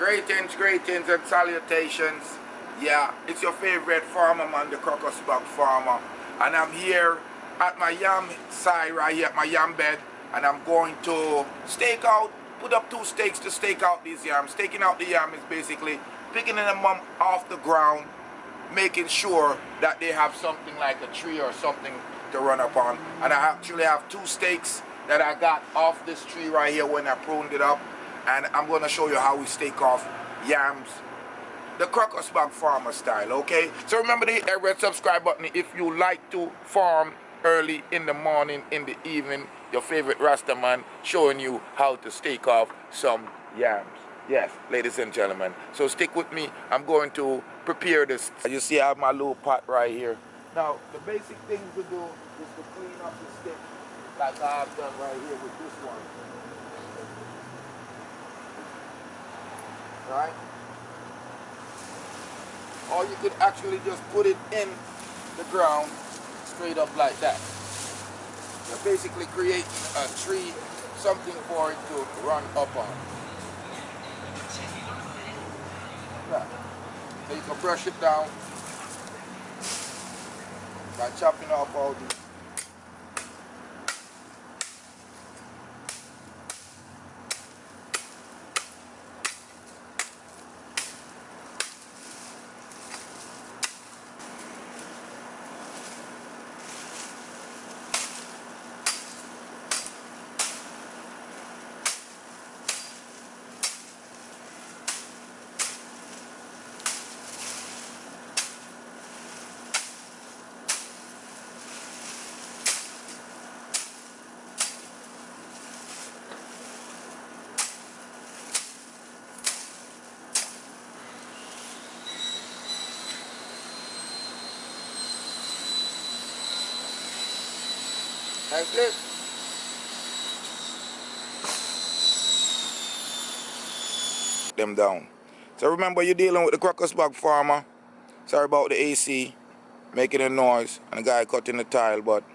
Greetings and salutations. Yeah, it's your favorite farmer man, the Crocus Bag Farmer. And I'm here at my yam side right here at my yam bed. And I'm going to stake out, put up 2 stakes to stake out these yams. Staking out the yam is basically picking them up off the ground, making sure that they have something like a tree or something to run up on. And I actually have 2 stakes that I got off this tree right here when I pruned it up. And I'm going to show you how we stake off yams the Crocus Bag Farmer style, okay? So remember to hit that red subscribe button if you like to farm early in the morning, in the evening. Your favorite Rasta man showing you how to stake off some yams. Yes, ladies and gentlemen. So stick with me. I'm going to prepare this. You see I have my little pot right here. Now, the basic things to do is to clean up the stick like I have done right here with this one. Right? Or you could actually just put it in the ground straight up like that. You're basically creating a tree, something for it to run up on. Yeah. So you can brush it down by chopping off all these. Like this. Them down. So remember, you're dealing with the Crocus Bag Farmer. Sorry about the AC making a noise and the guy cutting the tile, but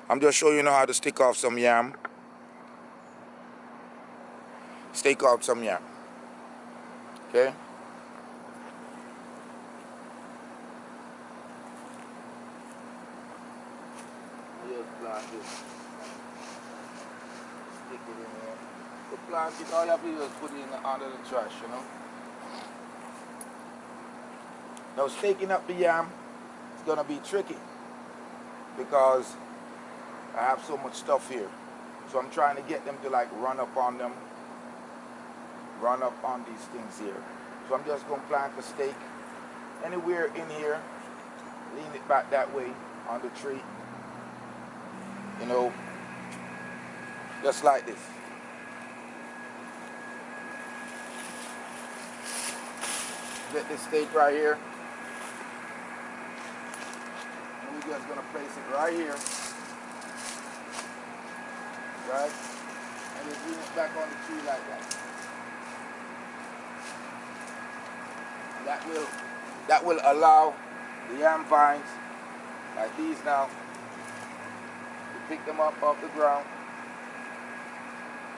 I'm just showing you how to stick off some yam. Stake off some yam. Okay? Just plant it. Stick it in there. You plant it, all you have to do is put it in under the trash, you know. Now staking up the yam is gonna be tricky because I have so much stuff here. So I'm trying to get them to like run up on them. Run up on these things here. So I'm just gonna plant the stake anywhere in here. Lean it back that way on the tree. You know, just like this. Get this stake right here. And we're just gonna place it right here. Right? And just lean it back on the tree like that. And that will allow the yam vines, like these now, to pick them up off the ground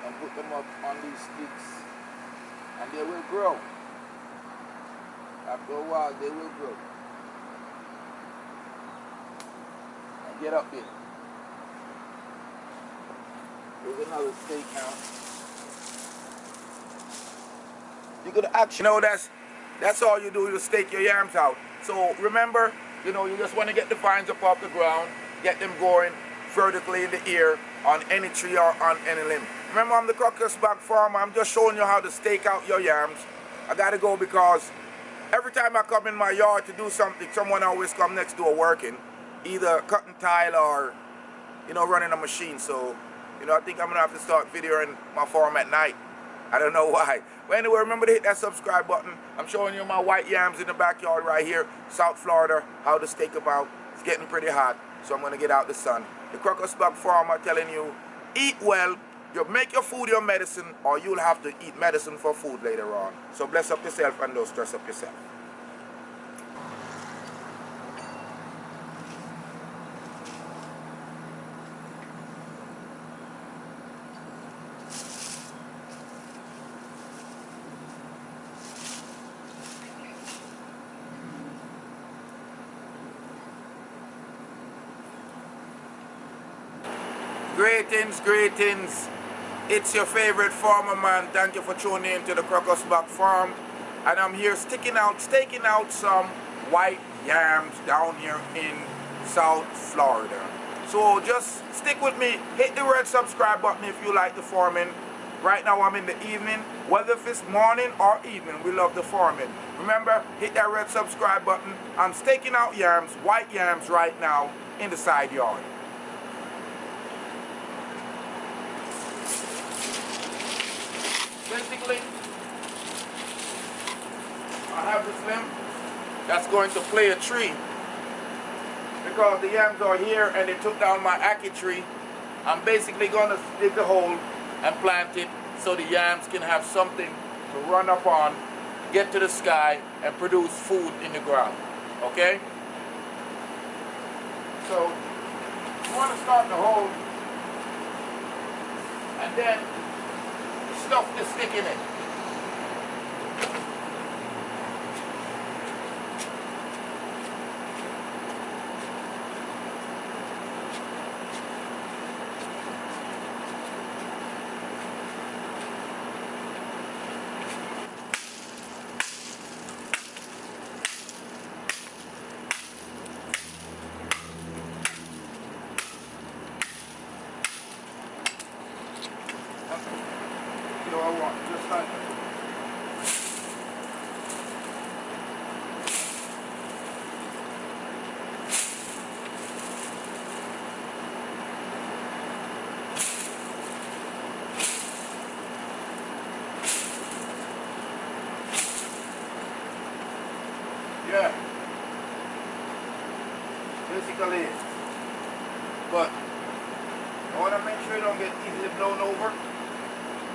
and put them up on these sticks, and they will grow. After a while, they will grow. And get up here. Here's another stake now. You could actually, you know, that's all you do, you stake your yams out. So remember, you know, you just want to get the vines up off the ground, get them going vertically in the air on any tree or on any limb. Remember, I'm the Crocus Bag Farmer. I'm just showing you how to stake out your yams. I gotta go because every time I come in my yard to do something, someone always come next door working, either cutting tile or, you know, running a machine. So, you know, I think I'm gonna have to start videoing my farm at night. I don't know why. But anyway, remember to hit that subscribe button. I'm showing you my white yams in the backyard right here, South Florida, how to stake them out. It's getting pretty hot, so I'm gonna get out the sun. The Crocus Bag Farmer telling you, eat well, you make your food your medicine, or you'll have to eat medicine for food later on. So bless up yourself and don't stress up yourself. Greetings. It's your favorite farmer man. Thank you for tuning in to the Crocus Bag Farm. And I'm here staking out some white yams down here in South Florida. So just stick with me. Hit the red subscribe button if you like the farming. Right now I'm in the evening. Whether if it's morning or evening, we love the farming. Remember, hit that red subscribe button. I'm staking out yams, white yams right now in the side yard. Basically, I have this limb that's going to play a tree because the yams are here and they took down my ackee tree. I'm basically going to dig the hole and plant it so the yams can have something to run up on, get to the sky, and produce food in the ground. Okay? So, you want to start the hole and then stuff the stick in it. You know, I want just like that. Yeah. Basically, but I want to make sure it don't get easily blown over.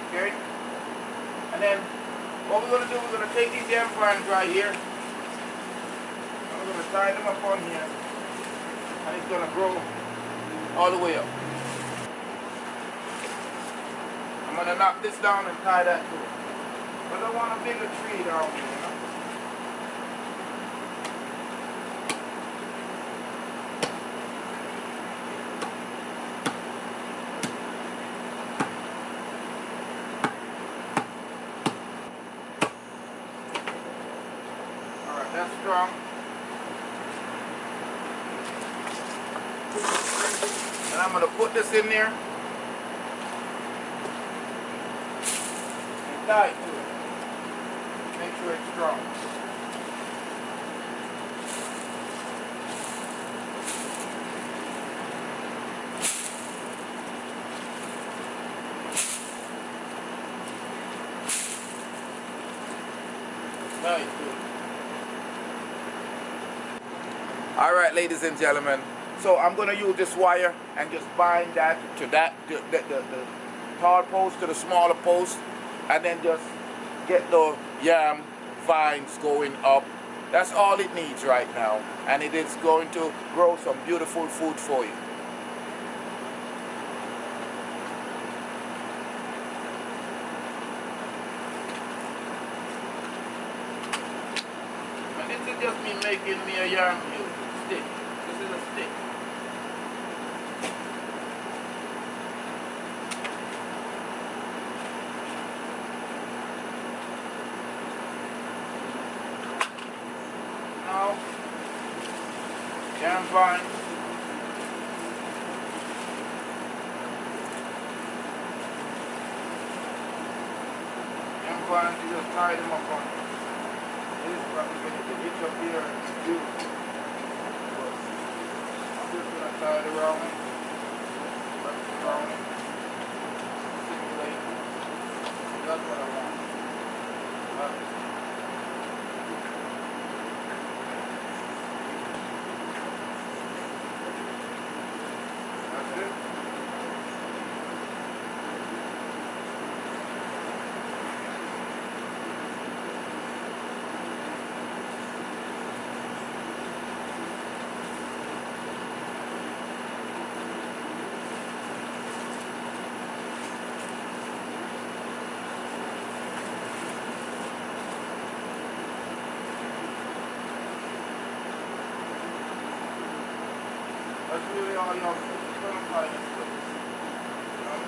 Okay? And then what we're going to do, we're going to take these yam vines right here and we're going to tie them up on here and it's going to grow all the way up. I'm going to knock this down and tie that to it. But I want a bigger tree down here, you know? That's strong. And I'm going to put this in there and tie it to it. Make sure it's strong. Tie it to it. Alright, ladies and gentlemen, so I'm going to use this wire and just bind that to the tall post to the smaller post and then just get the yam vines going up. That's all it needs right now, and it is going to grow some beautiful food for you. And this is just me making me a yam view. Stick. This is a stick. Now, yam vine. Yam vine, you just tie them up on. This is probably going to reach up here and beautiful. I'm just going to tie it around it, wrap it around it, simulate. That's what I want. That's it. That's really all y'all gonna find in place.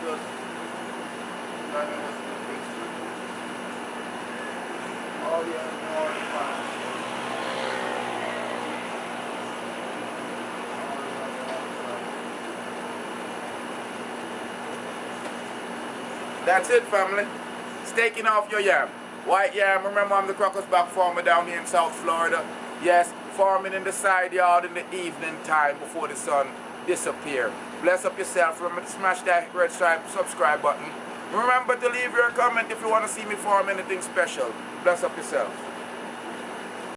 just all the That's it, family. Staking off your yam. White yam, remember I'm the Crocus Bag Farmer down here in South Florida. Yes, farming in the side yard in the evening time before the sun disappears. Bless up yourself. Remember to smash that red subscribe button. Remember to leave your comment if you want to see me farm anything special. Bless up yourself.